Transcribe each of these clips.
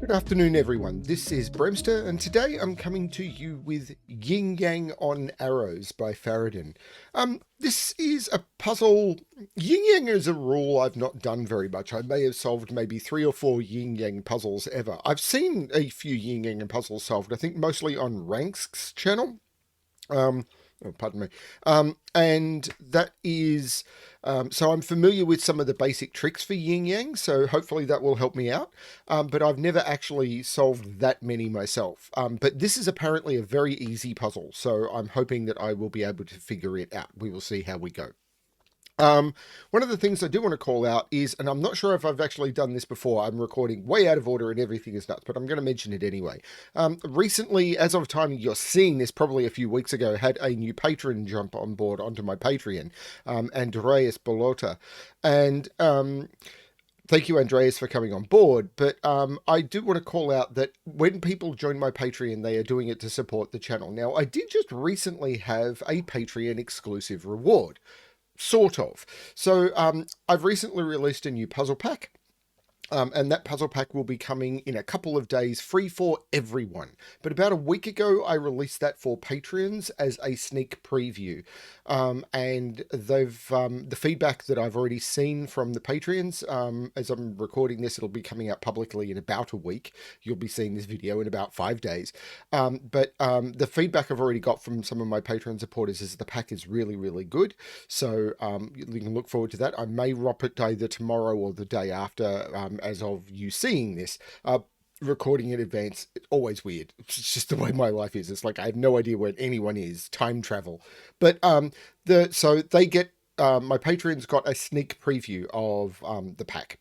Good afternoon, everyone. This is BremSter, and today I'm coming to you with Yin Yang on Arrows by Farodin. This is a puzzle. Yin Yang is a rule I've not done very much. I may have solved maybe 3 or 4 Yin Yang puzzles ever. I've seen a few Yin Yang puzzles solved, I think mostly on Rank's channel. Pardon me. And that is, so I'm familiar with some of the basic tricks for Yin Yang, so hopefully that will help me out. But I've never actually solved that many myself. But this is apparently a very easy puzzle, so I'm hoping that I will be able to figure it out. We will see how we go. One of the things I do want to call out is, and I'm not sure if I've actually done this before, I'm recording way out of order and everything is nuts, but I'm going to mention it anyway. Recently, as of time you're seeing this, probably a few weeks ago, had a new patron jump on board onto my Patreon, Andreas Bolota. And thank you, Andreas, for coming on board. But I do want to call out that when people join my Patreon, they are doing it to support the channel. Now, I did just recently have a Patreon exclusive reward. Sort of. So I've recently released a new puzzle pack. And that puzzle pack will be coming in a couple of days, free for everyone. But about a week ago, I released that for Patreons as a sneak preview. And the feedback that I've already seen from the Patreons, as I'm recording this, it'll be coming out publicly in about a week. You'll be seeing this video in about 5 days. But the feedback I've already got from some of my Patreon supporters is the pack is really, really good. So you can look forward to that. I may drop it either tomorrow or the day after, as of you seeing this. Recording in advance, it's always weird. It's just the way my life is. It's like I have no idea where anyone is. Time travel. But so they get, my patrons got a sneak preview of the pack.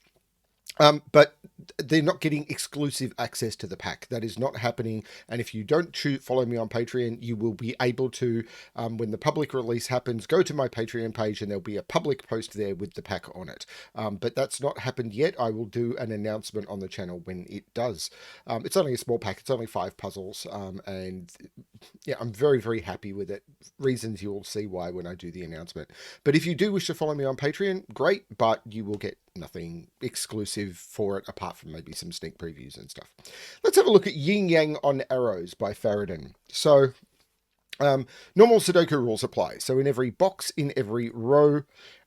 But they're not getting exclusive access to the pack. That is not happening. And if you don't follow me on Patreon, you will be able to, when the public release happens, go to my Patreon page and there'll be a public post there with the pack on it. But that's not happened yet. I will do an announcement on the channel when it does. It's only a small pack. It's only 5 puzzles. And yeah, I'm very, very happy with it. Reasons you'll see why when I do the announcement. But if you do wish to follow me on Patreon, great, but you will get nothing exclusive for it apart from maybe some sneak previews and stuff. Let's have a look at Yin Yang on Arrows by Farodin. So normal Sudoku rules apply. So in every box, in every row,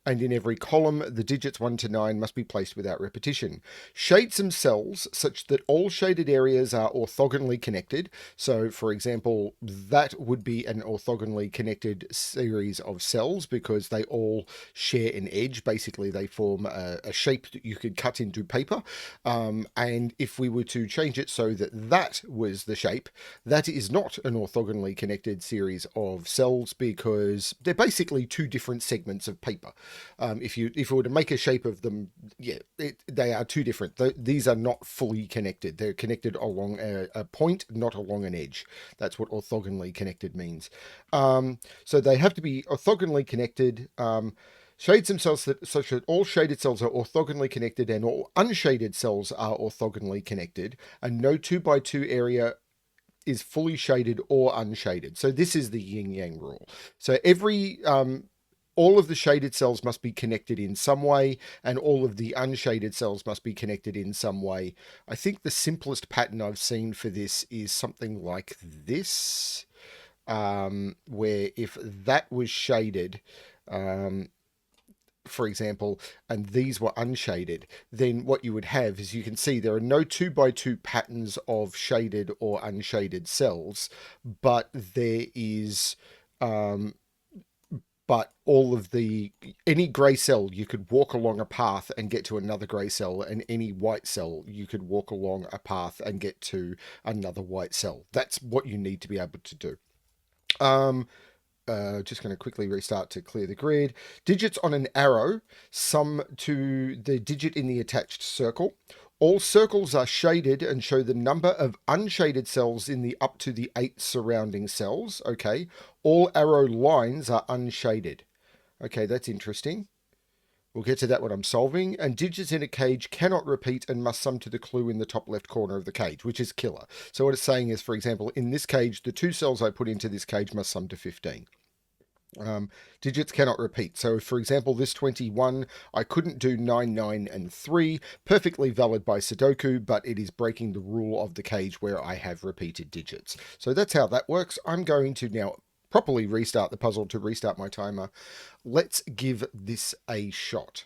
and in every column, the digits 1 to 9 must be placed without repetition. Shade some cells such that all shaded areas are orthogonally connected. So, for example, that would be an orthogonally connected series of cells because they all share an edge. Basically, they form a shape that you could cut into paper. And if we were to change it so that that was the shape, that is not an orthogonally connected series of cells because they're basically 2 different segments of paper. If you were to make a shape of them, yeah, they are 2 different. These are not fully connected. They're connected along a point, not along an edge. That's what orthogonally connected means. So they have to be orthogonally connected. Shade some cells such that all shaded cells are orthogonally connected and all unshaded cells are orthogonally connected, and no 2x2 area is fully shaded or unshaded. So this is the Yin Yang rule. So all of the shaded cells must be connected in some way, and all of the unshaded cells must be connected in some way. I think the simplest pattern I've seen for this is something like this, where if that was shaded, for example, and these were unshaded, then what you would have is, you can see there are no 2x2 patterns of shaded or unshaded cells, but there is... but all of any grey cell, you could walk along a path and get to another grey cell, and any white cell, you could walk along a path and get to another white cell. That's what you need to be able to do. Just going to quickly restart to clear the grid. Digits on an arrow sum to the digit in the attached circle. All circles are shaded and show the number of unshaded cells in the up to the 8 surrounding cells. Okay. All arrow lines are unshaded. Okay, that's interesting. We'll get to that when I'm solving. And digits in a cage cannot repeat and must sum to the clue in the top left corner of the cage, which is killer. So what it's saying is, for example, in this cage, the 2 cells I put into this cage must sum to 15. Digits cannot repeat. So, for example, this 21, I couldn't do 9, 9, and 3. Perfectly valid by Sudoku, but it is breaking the rule of the cage where I have repeated digits. So that's how that works. I'm going to now properly restart the puzzle to restart my timer. Let's give this a shot.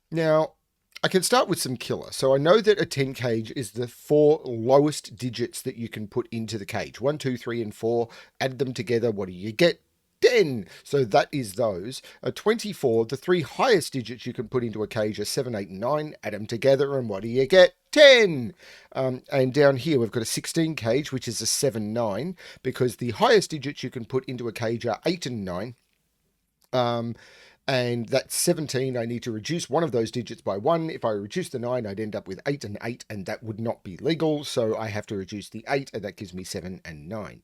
Now, I can start with some killer. So I know that a 10 cage is the 4 lowest digits that you can put into the cage. 1, 2, 3, and 4. Add them together. What do you get? 10. So that is those. A 24, the 3 highest digits you can put into a cage are 7, 8, and 9. Add them together, and what do you get? 10. And down here, we've got a 16 cage, which is a 7, 9, because the highest digits you can put into a cage are 8 and 9. And that's 17. I need to reduce one of those digits by 1. If I reduce the 9, I'd end up with 8 and 8, and that would not be legal. So I have to reduce the 8, and that gives me 7 and 9.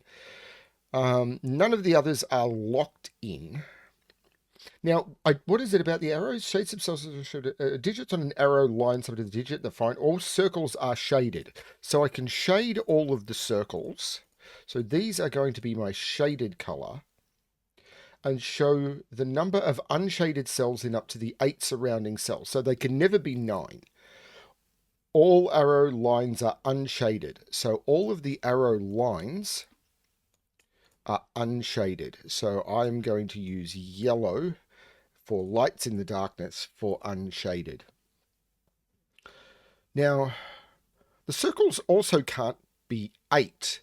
None of the others are locked in. Now, what is it about the arrows? Shade themselves digits on an arrow lines up to the digit. They're fine. All circles are shaded. So I can shade all of the circles. So these are going to be my shaded color. And show the number of unshaded cells in up to the 8 surrounding cells. So they can never be 9. All arrow lines are unshaded. So all of the arrow lines are unshaded. So I'm going to use yellow for lights in the darkness for unshaded. Now, the circles also can't be 8.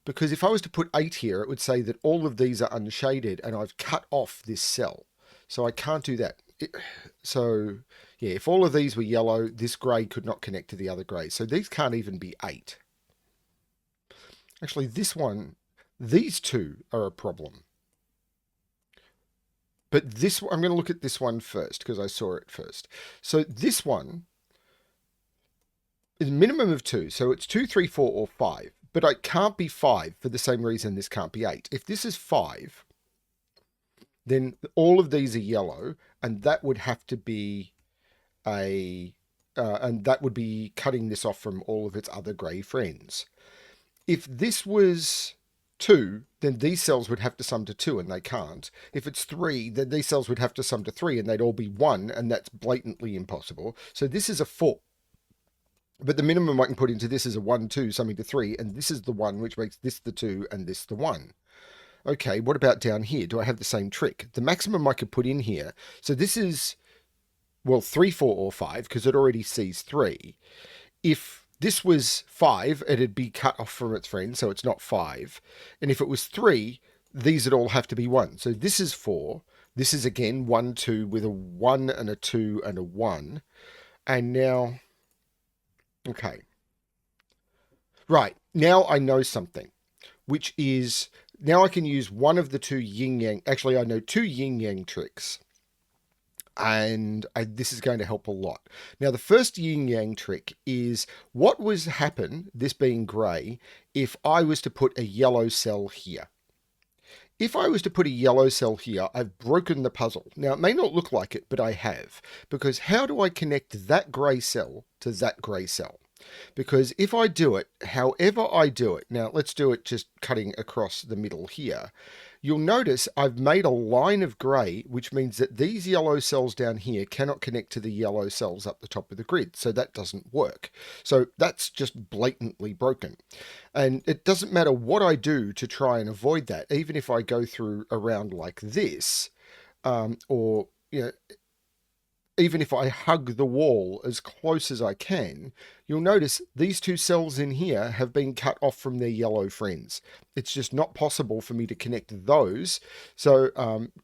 Because if I was to put 8 here, it would say that all of these are unshaded and I've cut off this cell. So I can't do that. So, yeah, if all of these were yellow, this grey could not connect to the other grey. So these can't even be 8. Actually, this one, these two are a problem. But this one, I'm going to look at this one first because I saw it first. So this one is a minimum of 2. So it's 2, 3, 4, or 5. But it can't be 5 for the same reason this can't be 8. If this is 5, then all of these are yellow, and that would have to be and that would be cutting this off from all of its other grey friends. If this was 2, then these cells would have to sum to 2, and they can't. If it's 3, then these cells would have to sum to 3, and they'd all be 1, and that's blatantly impossible. So this is a 4. But the minimum I can put into this is a 1, 2, summing to 3, and this is the 1, which makes this the 2 and this the 1. Okay, what about down here? Do I have the same trick? The maximum I could put in here, so this is, well, 3, 4, or 5, because it already sees 3. If this was 5, it'd be cut off from its friend, so it's not 5. And if it was 3, these would all have to be 1. So this is 4. This is, again, 1, 2, with a 1 and a 2 and a 1. And now... Okay. Right. Now I know something, which is now I can use one of the 2 Yin Yang. Actually, I know 2 Yin Yang tricks. And this is going to help a lot. Now, the first Yin Yang trick is what would happen, this being grey, if I was to put a yellow cell here. If I was to put a yellow cell here, I've broken the puzzle. Now, it may not look like it, but I have. Because how do I connect that grey cell to that grey cell? Because if I do it, however I do it, now let's do it just cutting across the middle here, you'll notice I've made a line of grey, which means that these yellow cells down here cannot connect to the yellow cells up the top of the grid. So that doesn't work. So that's just blatantly broken. And it doesn't matter what I do to try and avoid that, even if I go through around like this, or, you know, even if I hug the wall as close as I can, you'll notice these 2 cells in here have been cut off from their yellow friends. It's just not possible for me to connect those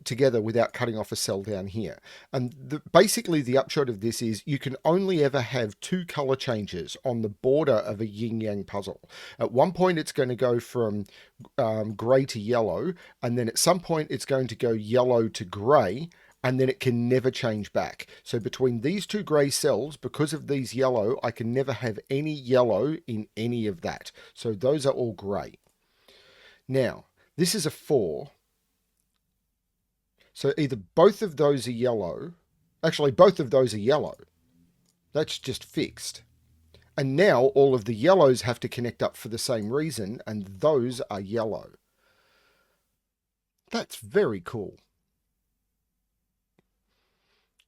together without cutting off a cell down here. And basically the upshot of this is you can only ever have 2 color changes on the border of a yin-yang puzzle. At one point it's going to go from grey to yellow, and then at some point it's going to go yellow to grey, and then it can never change back. So between these 2 grey cells, because of these yellow, I can never have any yellow in any of that. So those are all grey. Now, this is a 4. So either both of those are yellow. Actually, both of those are yellow. That's just fixed. And now all of the yellows have to connect up for the same reason, and those are yellow. That's very cool.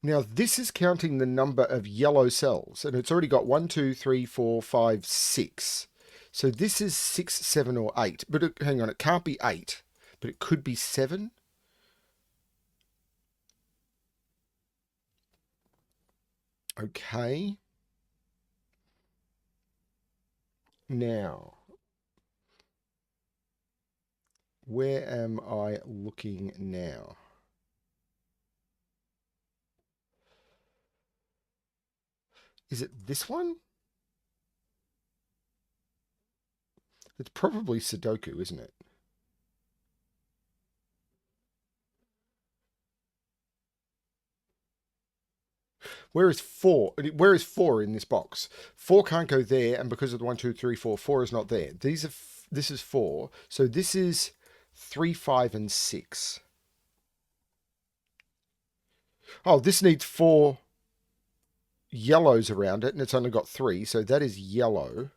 Now, this is counting the number of yellow cells, and it's already got 1, 2, 3, 4, 5, 6. So this is 6, 7, or 8. But hang on, it can't be 8, but it could be 7. Okay. Now, where am I looking now? Is it this one? It's probably Sudoku, isn't it? Where is 4? Where is 4 in this box? 4 can't go there, and because of the 1, 2, 3, 4, 4 is not there. This is 4. So this is 3, 5, and 6. Oh, this needs 4 yellows around it, and it's only got 3, so that is yellow.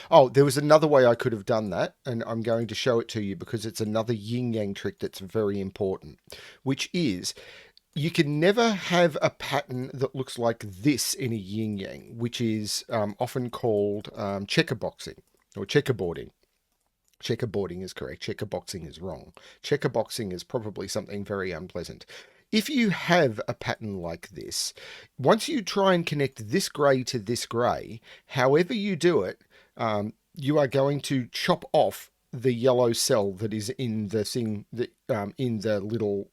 Oh, there was another way I could have done that, and I'm going to show it to you because it's another yin yang trick that's very important, which is you can never have a pattern that looks like this in a yin yang, which is often called checkerboxing or checkerboarding. Checkerboarding is correct. Checkerboxing is wrong. Checkerboxing is probably something very unpleasant. If you have a pattern like this, once you try and connect this grey to this grey, however you do it, you are going to chop off the yellow cell that is in the thing that in the little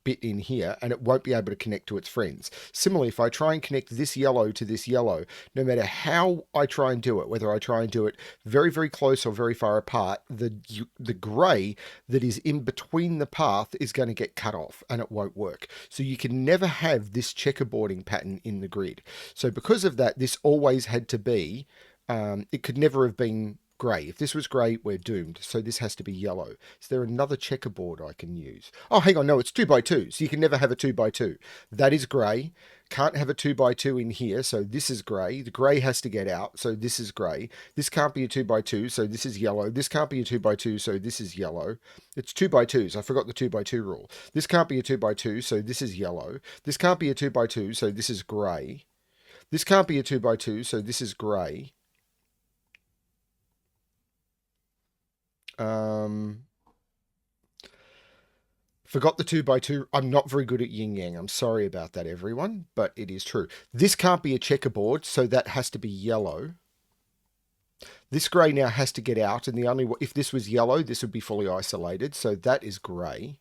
bit in here, and it won't be able to connect to its friends. Similarly, if I try and connect this yellow to this yellow, no matter how I try and do it, whether I try and do it very, very close or very far apart, the grey that is in between the path is going to get cut off and it won't work. So you can never have this checkerboarding pattern in the grid. So because of that, this always had to be, it could never have been grey. If this was grey, we're doomed. So this has to be yellow. Is there another checkerboard I can use? Oh, hang on. No, it's 2 by 2. So you can never have a 2 by 2. That is grey. Can't have a 2 by 2 in here. So this is grey. The grey has to get out. So this is grey. This can't be a 2 by 2. So this is yellow. This can't be a 2 by 2. So this is yellow. It's 2 by 2s. I forgot the 2 by 2 rule. This can't be a 2 by 2. So this is yellow. This can't be a 2 by 2. So this is grey. This can't be a 2 by 2. So this is grey. Um, Forgot the 2 by 2. I'm not very good at yin yang. I'm sorry about that, everyone, but it is true. This can't be a checkerboard, so that has to be yellow. This grey now has to get out, and the only if this was yellow, this would be fully isolated, so that is grey.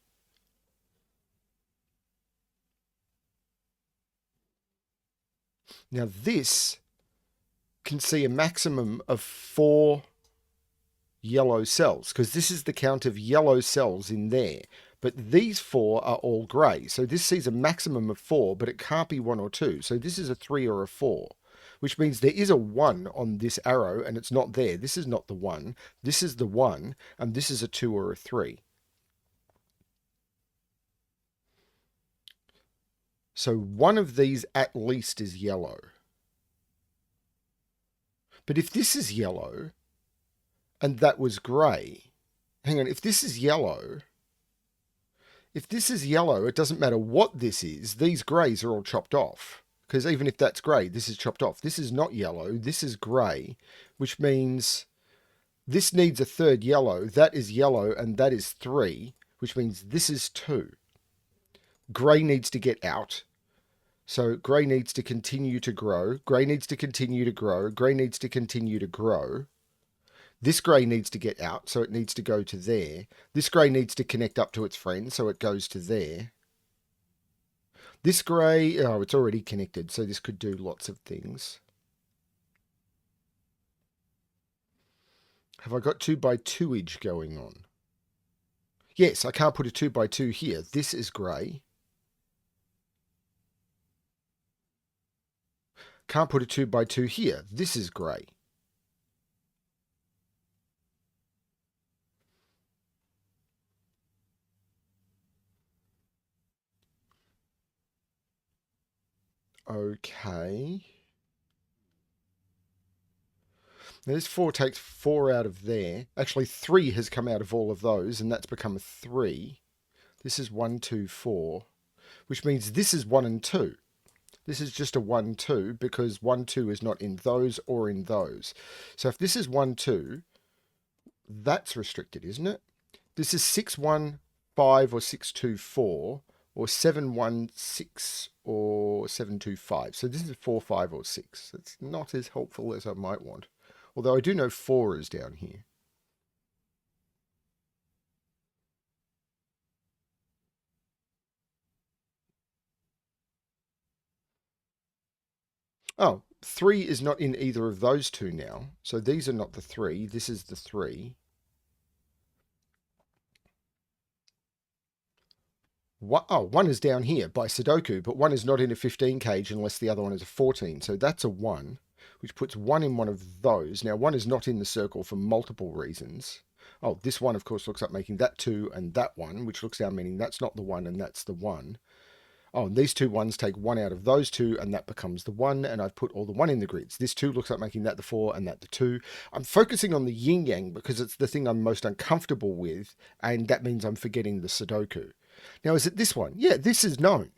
Now this can see a maximum of 4 yellow cells, because this is the count of yellow cells in there. But these 4 are all grey. So this sees a maximum of 4, but it can't be 1 or 2. So this is a 3 or a 4, which means there is a 1 on this arrow, and it's not there. This is not the 1. This is the 1, and this is a 2 or a 3. So one of these at least is yellow. But if this is yellow, and that was grey, hang on, if this is yellow, it doesn't matter what this is. These greys are all chopped off. Because even if that's grey, this is chopped off. This is not yellow. This is grey, which means this needs a third yellow. That is yellow, and that is 3, which means this is 2. Grey needs to get out. So grey needs to continue to grow. Grey needs to continue to grow. Grey needs to continue to grow. This grey needs to get out, so it needs to go to there. This grey needs to connect up to its friend, so it goes to there. This grey, oh, it's already connected, so this could do lots of things. Have I got 2 by 2-age going on? Yes, I can't put a 2 by 2 here. This is grey. Can't put a 2 by 2 here. This is grey. Okay. Now this 4 takes 4 out of there. Actually, 3 has come out of all of those, and that's become a 3. This is 1, 2, 4, which means this is 1 and 2. This is just a 1, 2 because 1, 2 is not in those or in those. So if this is 1, 2, that's restricted, isn't it? This is 6, 1, 5 or 6, 2, 4 or 7, 1, 6 or 7, 2, 5. So this is 4, 5 or 6. It's not as helpful as I might want. Although I do know 4 is down here. Oh, 3 is not in either of those two now. So these are not the 3. This is the 3. Oh, 1 is down here by Sudoku, but 1 is not in a 15 cage unless the other one is a 14. So that's a 1, which puts 1 in one of those. Now, 1 is not in the circle for multiple reasons. Oh, this 1, of course, looks like making that 2 and that 1, which looks down meaning that's not the 1 and that's the 1. Oh, and these two 1s take 1 out of those 2, and that becomes the 1, and I've put all the 1 in the grids. This 2 looks like making that the 4, and that the 2. I'm focusing on the Yin Yang because it's the thing I'm most uncomfortable with, and that means I'm forgetting the Sudoku. Now, is it this one? Yeah, this is known,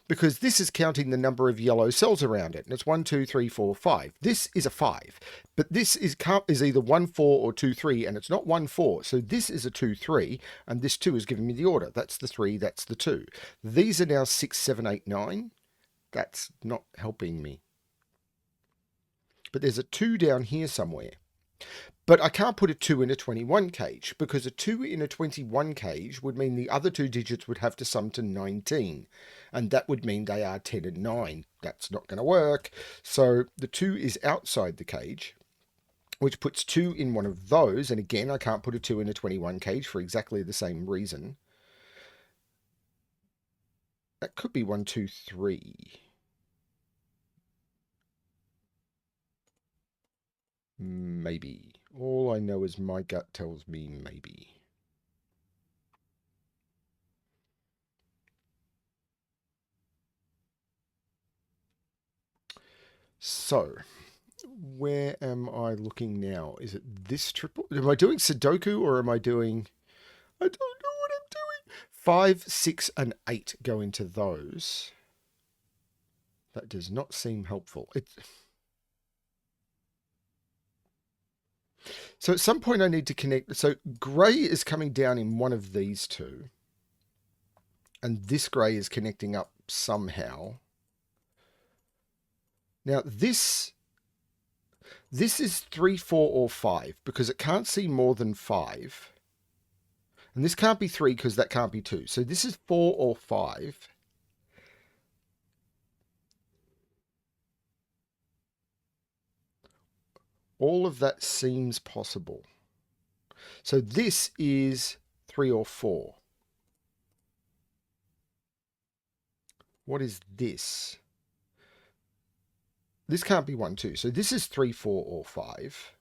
because this is counting the number of yellow cells around it, and it's 1, 2, 3, 4, 5. This is a 5, but this is either 1, 4 or 2, 3, and it's not 1, 4. So this is a 2, 3, and this 2 is giving me the order. That's the 3, that's the 2. These are now 6, 7, 8, 9. That's not helping me. But there's a 2 down here somewhere. But I can't put a 2 in a 21 cage, because a 2 in a 21 cage would mean the other two digits would have to sum to 19. And that would mean they are 10 and 9. That's not going to work. So the 2 is outside the cage, which puts 2 in one of those. And again, I can't put a 2 in a 21 cage for exactly the same reason. That could be 1, 2, 3. Maybe. All I know is my gut tells me maybe. So, where am I looking now? Is it this triple? Am I doing Sudoku or am I doing... I don't know what I'm doing. 5, 6, and 8 go into those. That does not seem helpful. So at some point I need to connect. So grey is coming down in one of these two. And this grey is connecting up somehow. Now this is 3, 4, or 5 because it can't see more than 5. And this can't be 3 because that can't be 2. So this is 4 or 5. All of that seems possible. So this is 3 or 4. What is this? This can't be 1, 2. So this is 3, 4, or 5.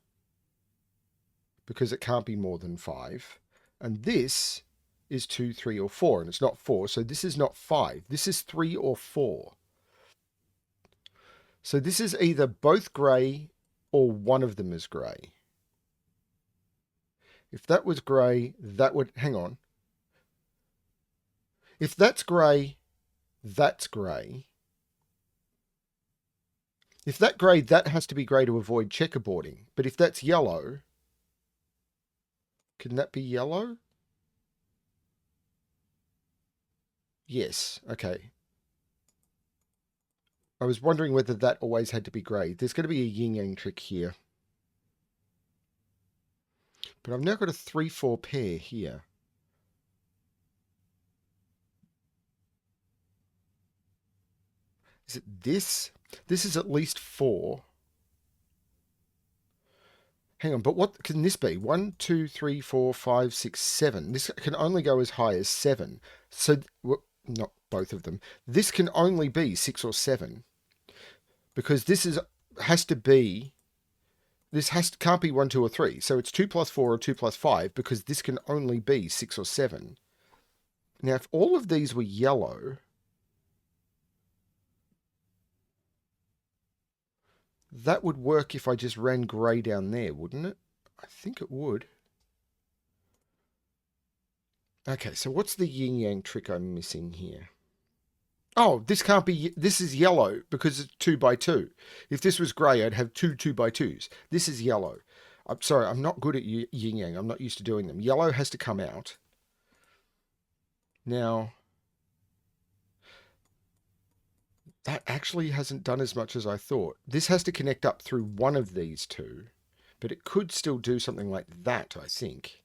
Because it can't be more than 5. And this is 2, 3, or 4. And it's not 4. So this is not 5. This is 3 or 4. So this is either both grey or one of them is grey. If that was grey, that would... Hang on. If that's grey, that's grey. If that grey, that has to be grey to avoid checkerboarding. But if that's yellow, can that be yellow? Yes. Okay. I was wondering whether that always had to be grey. There's going to be a yin yang trick here. But I've now got a 3, 4 pair here. Is it this? This is at least 4. Hang on, but what can this be? 1, 2, 3, 4, 5, 6, 7. This can only go as high as 7. So, well, not both of them. This can only be 6 or 7. Because this has to be... This can't be 1, 2, or 3. So it's 2 plus 4 or 2 plus 5 because this can only be 6 or 7. Now, if all of these were yellow... That would work if I just ran grey down there, wouldn't it? I think it would. Okay, so what's the yin yang trick I'm missing here? Oh, this can't be. This is yellow because it's 2 by 2. If this was grey, I'd have two 2 by 2s. This is yellow. I'm sorry, I'm not good at yin yang. I'm not used to doing them. Yellow has to come out. Now, that actually hasn't done as much as I thought. This has to connect up through one of these two, but it could still do something like that, I think.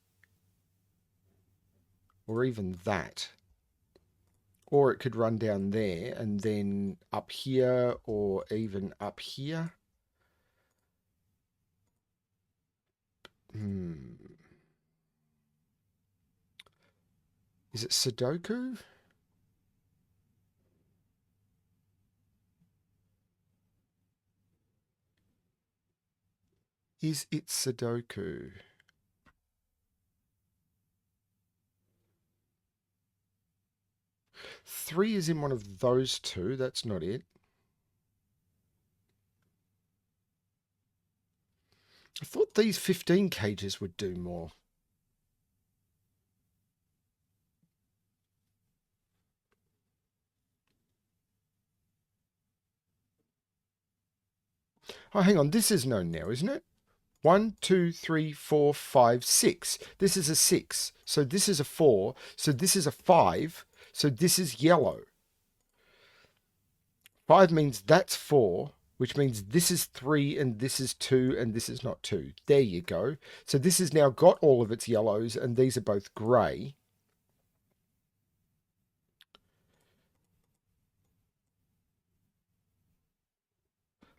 Or even that. Or it could run down there and then up here or even up here. Is it Sudoku? Is it Sudoku? Three is in one of those two. That's not it. I thought these 15 cages would do more. Oh, hang on. This is known now, isn't it? 1, 2, 3, 4, 5, 6. This is a 6. So this is a 4. So this is a 5. So this is yellow. 5 means that's 4, which means this is 3 and this is 2 and this is not 2. There you go. So this has now got all of its yellows and these are both grey.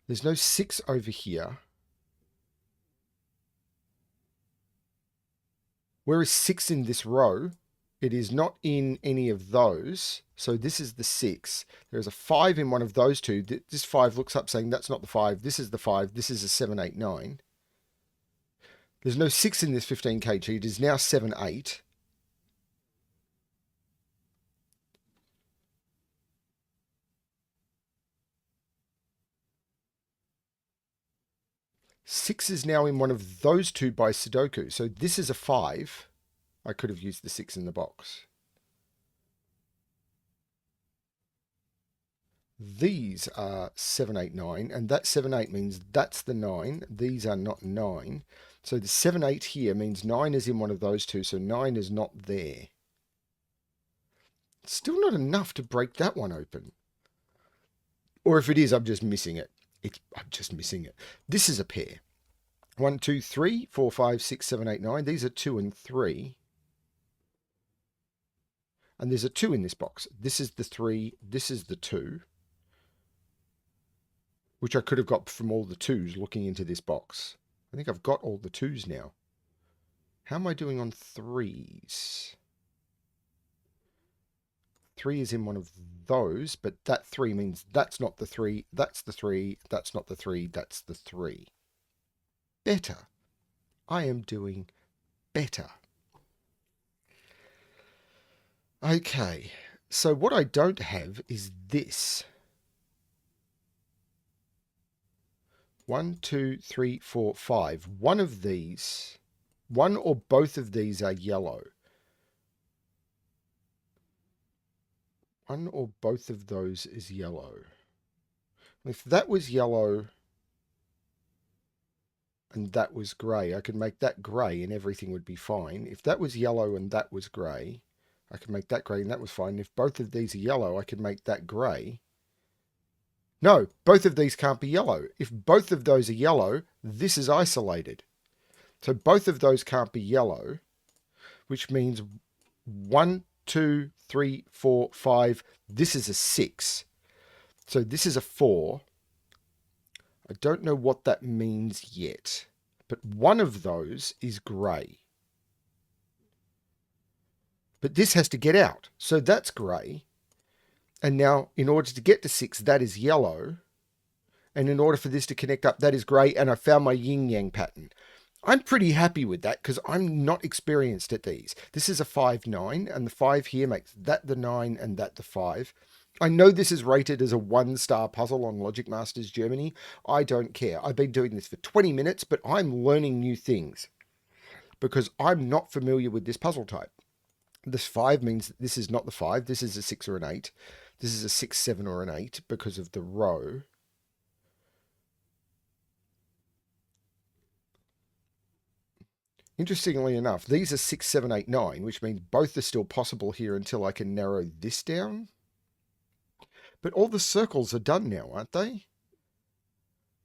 There's no 6 over here. Whereas 6 in this row, it is not in any of those. So this is the 6. There's a 5 in one of those two. This 5 looks up saying that's not the 5. This is the 5. This is a 7, 8, 9. There's no 6 in this 15 kg. It is now 7, 8. Six is now in one of those two by Sudoku. So this is a 5. I could have used the 6 in the box. These are 7, 8, 9, and that 7, 8 means that's the 9. These are not 9. So the 7, 8 here means 9 is in one of those two, so 9 is not there. Still not enough to break that one open. Or if it is, I'm just missing it. I'm just missing it. This is a pair. 1, 2, 3, 4, 5, 6, 7, 8, 9. These are 2 and 3. And there's a 2 in this box. This is the 3. This is the 2. Which I could have got from all the 2s looking into this box. I think I've got all the 2s now. How am I doing on 3s? 3 is in one of those, but that 3 means that's not the 3, that's the 3, that's not the 3, that's the 3. Better. I am doing better. Okay, so what I don't have is this. 1, 2, 3, 4, 5. One of these, one or both of these are yellow. One or both of those is yellow. If that was yellow and that was grey, I could make that grey and everything would be fine. If that was yellow and that was grey, I could make that grey and that was fine. If both of these are yellow, I could make that grey. No, both of these can't be yellow. If both of those are yellow, this is isolated. So both of those can't be yellow, which means 1, 2, 3, 4, 5. This is a 6. So this is a 4. I don't know what that means yet, but one of those is grey. But this has to get out, so that's grey. And now, in order to get to 6, that is yellow. And in order for this to connect up, that is grey, and I found my yin yang pattern. I'm pretty happy with that because I'm not experienced at these. This is a 5, 9, and the 5 here makes that the 9 and that the 5. I know this is rated as a 1-star puzzle on Logic Masters Germany. I don't care. I've been doing this for 20 minutes, but I'm learning new things because I'm not familiar with this puzzle type. This 5 means that this is not the 5. This is a 6 or an 8. This is a 6, 7, or an 8 because of the row. Interestingly enough, these are 6, 7, 8, 9, which means both are still possible here until I can narrow this down. But all the circles are done now, aren't they?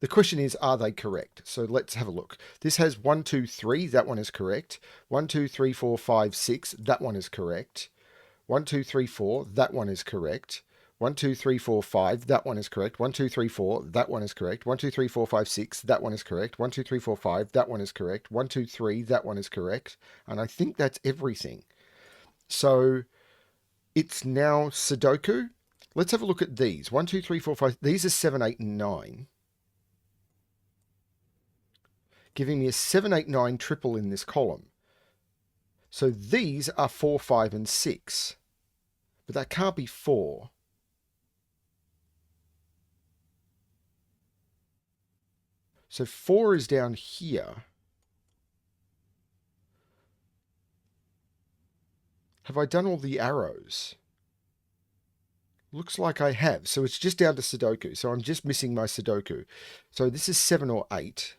The question is, are they correct? So let's have a look. This has 1, 2, 3. That one is correct. 1, 2, 3, 4, 5, 6. That one is correct. 1, 2, 3, 4. That one is correct. 1, 2, 3, 4, 5. That one is correct. 1, 2, 3, 4. That one is correct. 1, 2, 3, 4, 5, 6. That one is correct. 1, 2, 3, 4, 5. That one is correct. 1, 2, 3. That one is correct. And I think that's everything. So it's now Sudoku. Let's have a look at these. 1, 2, 3, 4, 5. These are 7, 8, and 9. Giving me a 7, 8, 9 triple in this column. So these are 4, 5, and 6. But that can't be 4. So 4 is down here. Have I done all the arrows? Looks like I have. So it's just down to Sudoku. So I'm just missing my Sudoku. So this is 7 or 8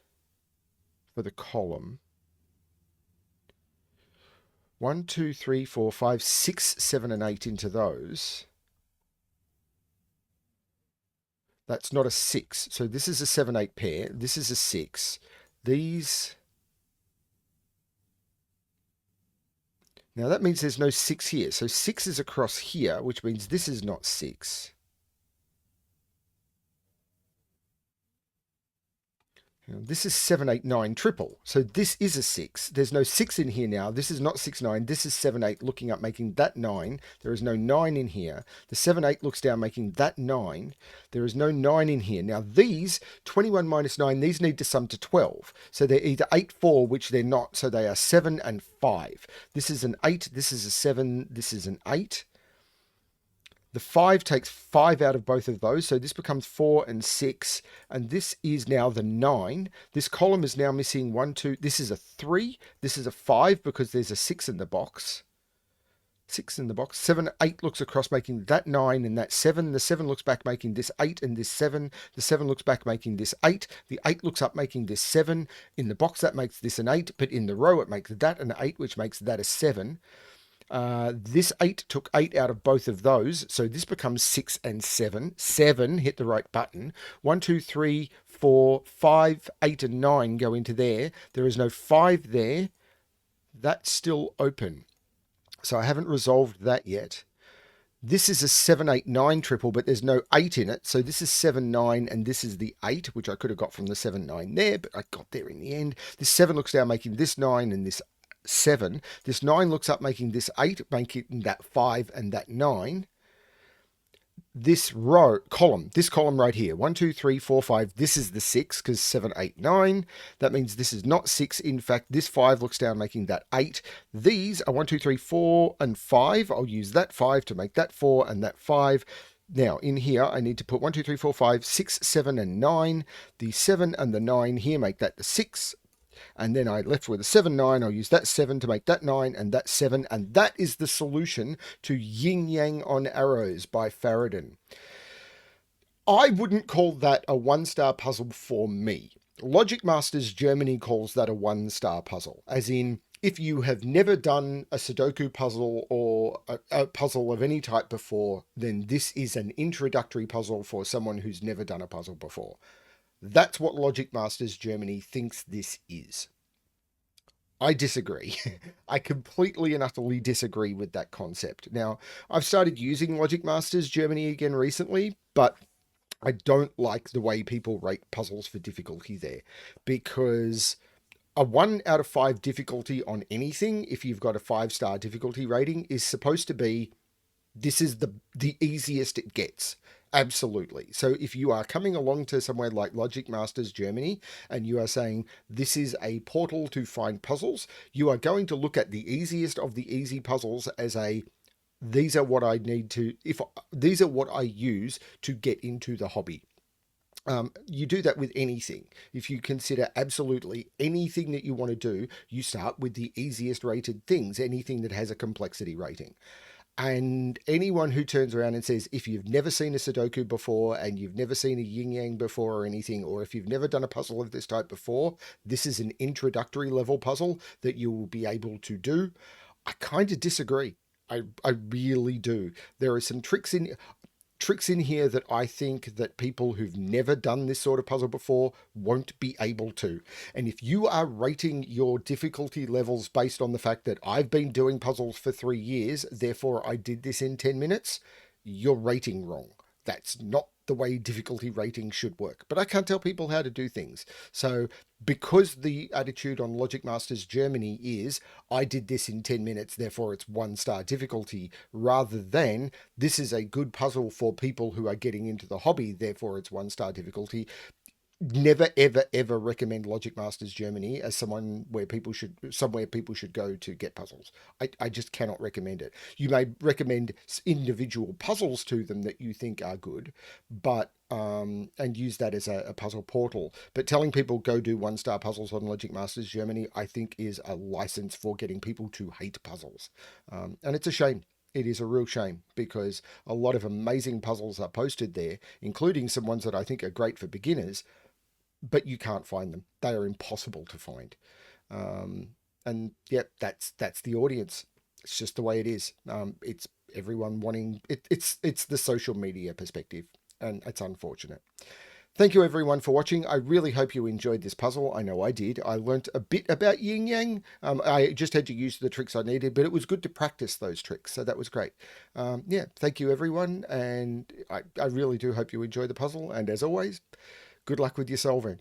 for the column. 1, 2, 3, 4, 5, 6, 7, and 8 into those. That's not a 6. So this is a 7, 8 pair. This is a 6. These... Now that means there's no 6 here. So 6 is across here, which means this is not 6. This is 7, 8, 9 triple. So this is a 6. There's no 6 in here now. This is not 6, 9. This is 7, 8 looking up, making that 9. There is no 9 in here. The 7, 8 looks down, making that 9. There is no 9 in here. Now these, 21 minus 9, these need to sum to 12. So they're either 8, 4, which they're not. So they are 7 and 5. This is an 8. This is a 7. This is an 8. The 5 takes 5 out of both of those, so this becomes 4 and 6, and this is now the 9. This column is now missing 1, 2, this is a 3, this is a 5 because there's a 6 in the box. 6 in the box. 7, 8 looks across, making that 9 and that 7. The 7 looks back, making this 8 and this 7. The 7 looks back, making this 8. The 8 looks up, making this 7. In the box, that makes this an 8, but in the row, it makes that an 8, which makes that a 7. This 8 took 8 out of both of those, so this becomes 6 and 7. 7, hit the right button. 1, 2, 3, 4, 5, 8, and 9 go into there. There is no 5 there. That's still open. So I haven't resolved that yet. This is a 7, 8, 9 triple, but there's no 8 in it. So this is 7, 9, and this is the 8, which I could have got from the 7, 9 there, but I got there in the end. This 7 looks down, making this 9 and this 7. This 9 looks up, making this 8, making that 5 and that 9. This column right here, 1, 2, 3, 4, 5, this is the 6 because 7, 8, 9. That means this is not 6. In fact, this 5 looks down, making that 8. These are 1, 2, 3, 4, and 5. I'll use that 5 to make that 4 and that 5. Now, in here, I need to put 1, 2, 3, 4, 5, 6, 7, and 9. The 7 and the 9 here make that the 6. And then I left with a 7, 9. I'll use that 7 to make that 9 and that 7. And that is the solution to Yin Yang on Arrows by Farodin. I wouldn't call that a 1-star puzzle for me. Logic Masters Germany calls that a 1-star puzzle. As in, if you have never done a Sudoku puzzle or a puzzle of any type before, then this is an introductory puzzle for someone who's never done a puzzle before. That's what Logic Masters Germany thinks this is. I disagree. I completely and utterly disagree with that concept. Now, I've started using Logic Masters Germany again recently, but I don't like the way people rate puzzles for difficulty there, because a 1 out of 5 difficulty on anything, if you've got a 5-star difficulty rating, is supposed to be, this is the easiest it gets. Absolutely. So if you are coming along to somewhere like Logic Masters Germany and you are saying this is a portal to find puzzles, you are going to look at the easiest of the easy puzzles as these are what I need to, these are what I use to get into the hobby. You do that with anything. If you consider absolutely anything that you want to do, you start with the easiest rated things, anything that has a complexity rating. And anyone who turns around and says, if you've never seen a Sudoku before and you've never seen a Yin Yang before or anything, or if you've never done a puzzle of this type before, this is an introductory level puzzle that you will be able to do. I kind of disagree. I really do. There are some tricks in here that I think that people who've never done this sort of puzzle before won't be able to. And if you are rating your difficulty levels based on the fact that I've been doing puzzles for 3 years, therefore I did this in 10 minutes, you're rating wrong. That's not the way difficulty rating should work. But I can't tell people how to do things. So because the attitude on Logic Masters Germany is, I did this in 10 minutes, therefore it's 1 star difficulty, rather than this is a good puzzle for people who are getting into the hobby, therefore it's 1 star difficulty. Never ever ever recommend Logic Masters Germany as somewhere people should go to get puzzles. I just cannot recommend it. You may recommend individual puzzles to them that you think are good, but and use that as a puzzle portal. But telling people go do 1 star puzzles on Logic Masters Germany, I think, is a license for getting people to hate puzzles, and it's a shame. It is a real shame because a lot of amazing puzzles are posted there, including some ones that I think are great for beginners, but you can't find them. They are impossible to find. Um, and yep, that's the audience. It's just the way it is. It's everyone wanting it. It's the social media perspective, and it's unfortunate. Thank you everyone for watching. I really hope you enjoyed this puzzle. I know I did. I learnt a bit about Yin Yang. I just had to use the tricks I needed, but it was good to practice those tricks, so that was great. Yeah, thank you everyone, and I really do hope you enjoy the puzzle. And as always, good luck with your solving.